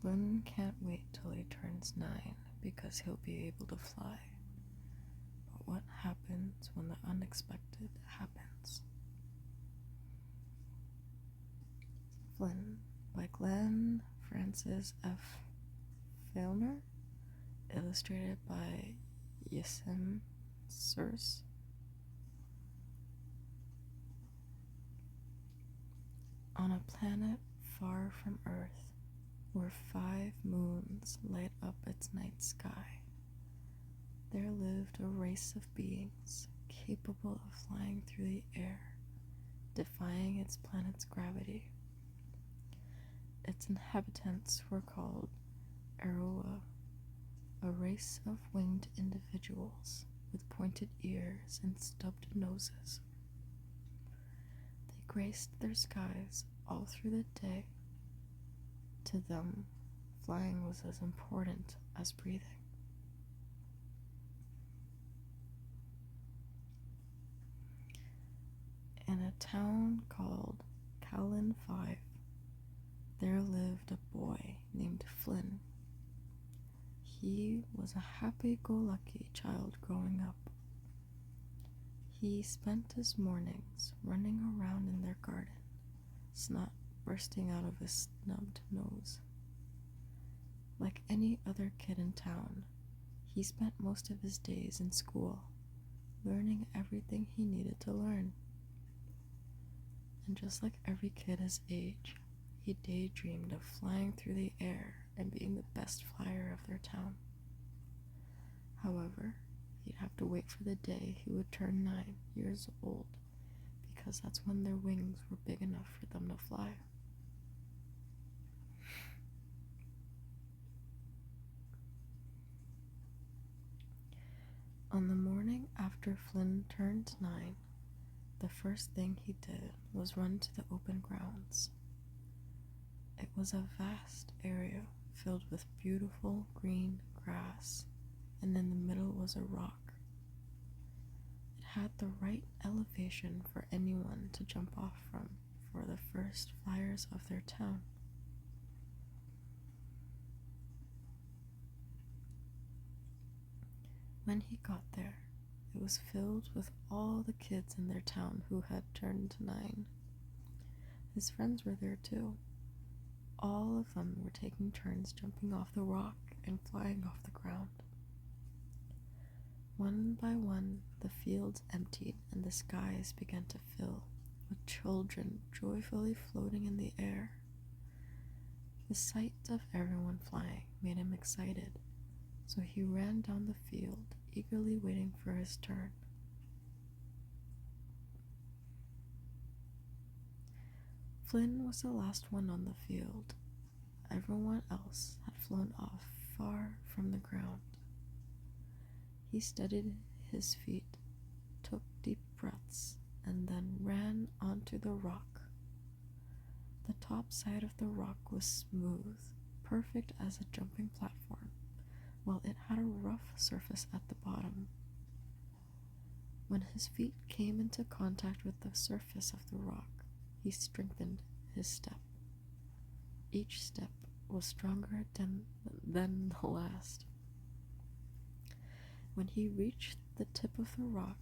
Flynn can't wait till he turns 9 because he'll be able to fly. But what happens when the unexpected happens? Flynn by Glenn Francis F. Failner, illustrated by Yasem Surs. On a planet far from Earth, where 5 moons light up its night sky, there lived a race of beings capable of flying through the air, defying its planet's gravity. Its inhabitants were called Aroa, a race of winged individuals with pointed ears and stubbed noses. They graced their skies all through the day. To them, flying was as important as breathing. In a town called Callan 5, there lived a boy named Flynn. He was a happy-go-lucky child growing up. He spent his mornings running around in their garden, snot bursting out of his snubbed nose. Like any other kid in town, he spent most of his days in school, learning everything he needed to learn. And just like every kid his age, he daydreamed of flying through the air and being the best flyer of their town. However, he'd have to wait for the day he would turn 9 years old, because that's when their wings were big enough for them to fly. On the morning after Flynn turned 9, the first thing he did was run to the open grounds. It was a vast area filled with beautiful green grass, and in the middle was a rock. It had the right elevation for anyone to jump off from for the first flyers of their town. When he got there, it was filled with all the kids in their town who had turned 9. His friends were there too. All of them were taking turns jumping off the rock and flying off the ground. One by one, the fields emptied and the skies began to fill with children joyfully floating in the air. The sight of everyone flying made him excited, so he ran down the field, eagerly waiting for his turn. Flynn was the last one on the field. Everyone else had flown off far from the ground. He steadied his feet, took deep breaths, and then ran onto the rock. The top side of the rock was smooth, perfect as a jumping platform, while it had a rough surface at the bottom. When his feet came into contact with the surface of the rock, he strengthened his step. Each step was stronger than the last. When he reached the tip of the rock,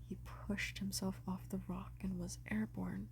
he pushed himself off the rock and was airborne.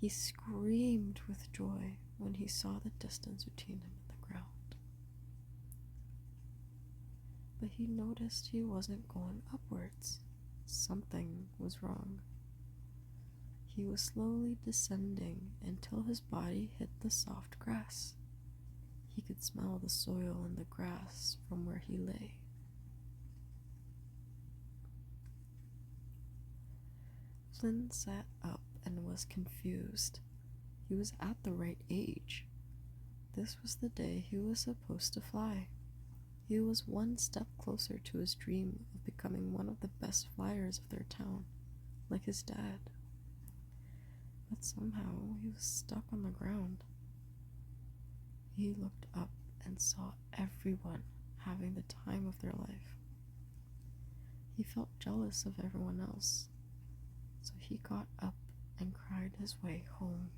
He screamed with joy when he saw the distance between him and the ground. But he noticed he wasn't going upwards. Something was wrong. He was slowly descending until his body hit the soft grass. He could smell the soil and the grass from where he lay. Flynn sat up and was confused. He was at the right age. This was the day he was supposed to fly. He was one step closer to his dream of becoming one of the best flyers of their town, like his dad. But somehow he was stuck on the ground. He looked up and saw everyone having the time of their life. He felt jealous of everyone else, so he got up and cried his way home.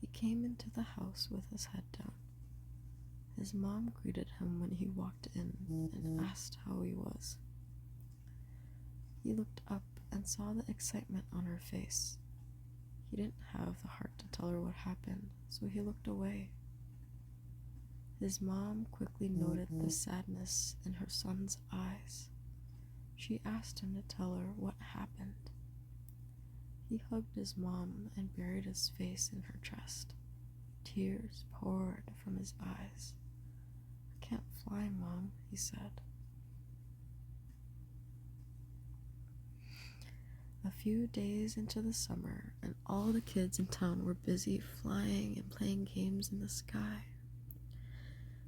He came into the house with his head down. His mom greeted him when he walked in and asked how he was. He looked up and saw the excitement on her face. He didn't have the heart to tell her what happened, so he looked away. His mom quickly noted the sadness in her son's eyes. She asked him to tell her what happened. He hugged his mom and buried his face in her chest. Tears poured from his eyes. "I can't fly, Mom," he said. A few days into the summer, and all the kids in town were busy flying and playing games in the sky.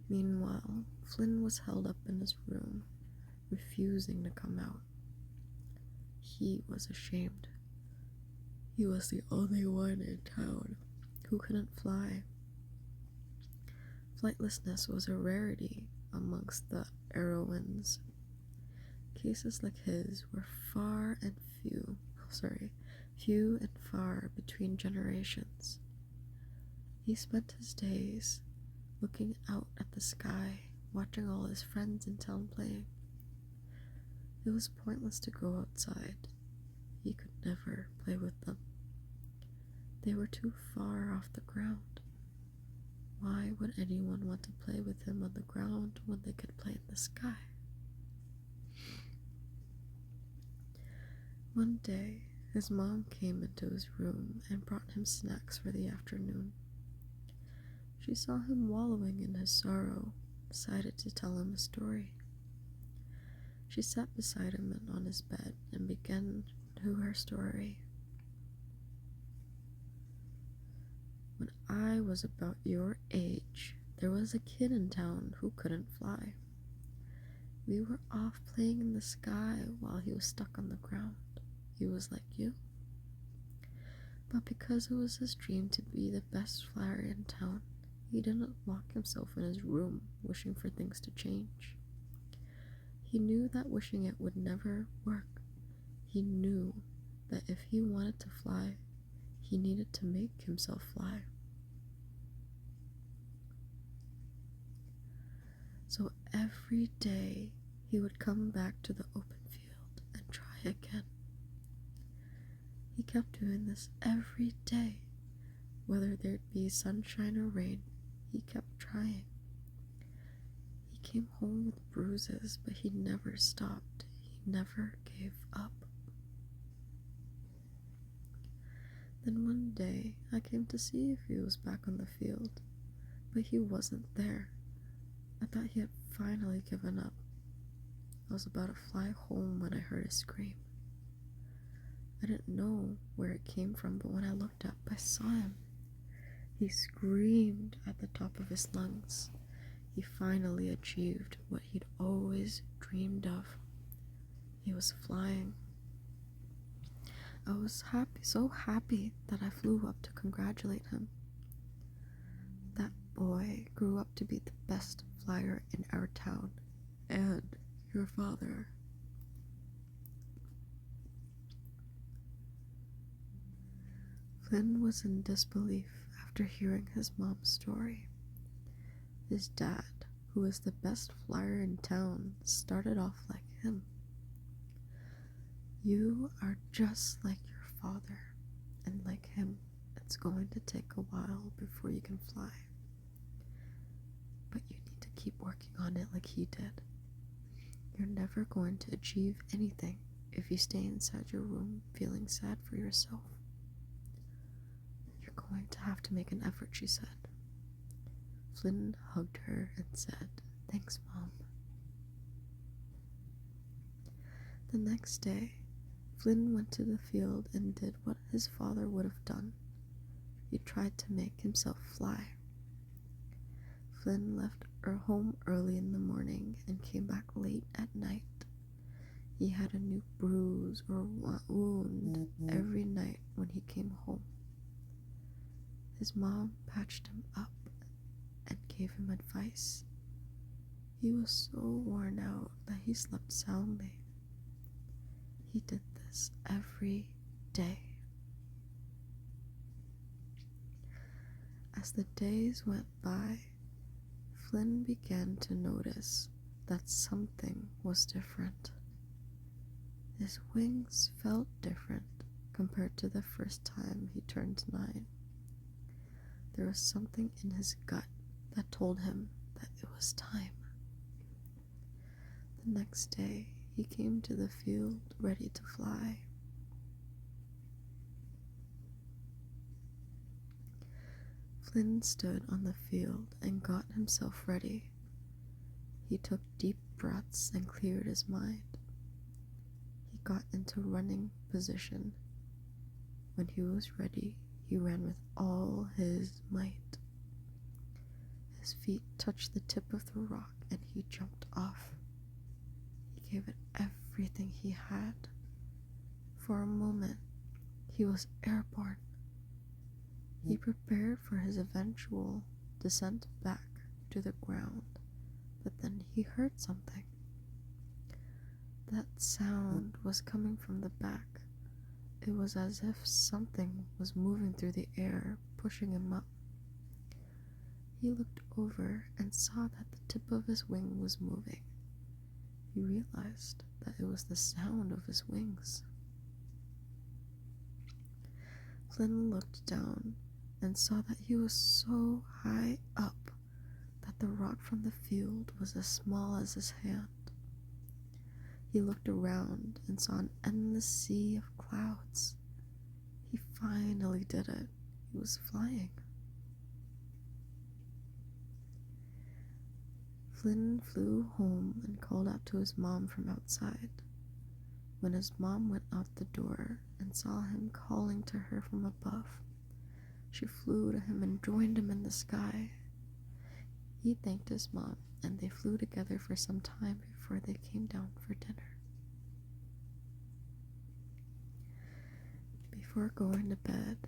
Meanwhile, Flynn was held up in his room, refusing to come out. He was ashamed. He was the only one in town who couldn't fly. Flightlessness was a rarity amongst the Arrowans. Cases like his were few and far between generations. He spent his days looking out at the sky, watching all his friends in town playing. It was pointless to go outside. He could never play with them. They were too far off the ground. Why would anyone want to play with him on the ground when they could play in the sky? One day, his mom came into his room and brought him snacks for the afternoon. She saw him wallowing in his sorrow, decided to tell him a story. She sat beside him on his bed and began her story. "When I was about your age, there was a kid in town who couldn't fly. We were off playing in the sky while he was stuck on the ground. He was like you. But because it was his dream to be the best flyer in town, he didn't lock himself in his room wishing for things to change. He knew that wishing it would never work. He knew that if he wanted to fly, he needed to make himself fly. So every day he would come back to the open field and try again. He kept doing this every day. Whether there'd be sunshine or rain, he kept trying. He came home with bruises, but he never stopped. He never gave up. Then one day, I came to see if he was back on the field, but he wasn't there. I thought he had finally given up. I was about to fly home when I heard a scream. I didn't know where it came from, but when I looked up, I saw him. He screamed at the top of his lungs. He finally achieved what he'd always dreamed of. He was flying. I was so happy that I flew up to congratulate him. That boy grew up to be the best flyer in our town, and your father. Flynn was in disbelief after hearing his mom's story. His dad, who was the best flyer in town, started off like him. "You are just like your father, and like him, it's going to take a while before you can fly. But you need to keep working on it like he did. You're never going to achieve anything if you stay inside your room feeling sad for yourself. You're going to have to make an effort," she said. Flynn hugged her and said, "Thanks, Mom." The next day, Flynn went to the field and did what his father would have done. He tried to make himself fly. Flynn left her home early in the morning and came back late at night. He had a new bruise or wound every night when he came home. His mom patched him up and gave him advice. He was so worn out that he slept soundly. He did this every day. As the days went by, Flynn began to notice that something was different. His wings felt different compared to the first time he turned 9. There was something in his gut that told him that it was time. The next day, he came to the field ready to fly. Flynn stood on the field and got himself ready. He took deep breaths and cleared his mind. He got into running position. When he was ready, he ran with all his might. His feet touched the tip of the rock and he jumped off. He gave it everything he had. For a moment, he was airborne. He prepared for his eventual descent back to the ground, but then he heard something. That sound was coming from the back. It was as if something was moving through the air, pushing him up. He looked over and saw that the tip of his wing was moving. He realized that it was the sound of his wings. Flynn looked down and saw that he was so high up that the rock from the field was as small as his hand. He looked around and saw an endless sea of clouds. He finally did it. He was flying. Flynn flew home and called out to his mom from outside. When his mom went out the door and saw him calling to her from above, she flew to him and joined him in the sky. He thanked his mom, and they flew together for some time before they came down for dinner. Before going to bed,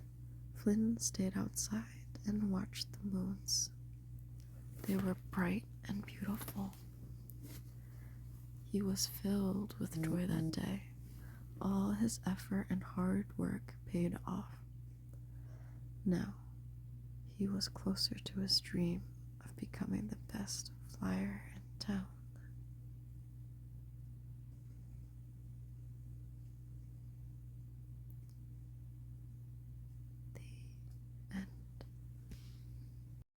Flynn stayed outside and watched the moons. They were bright and beautiful. He was filled with joy that day. All his effort and hard work paid off. Now, he was closer to his dream of becoming the best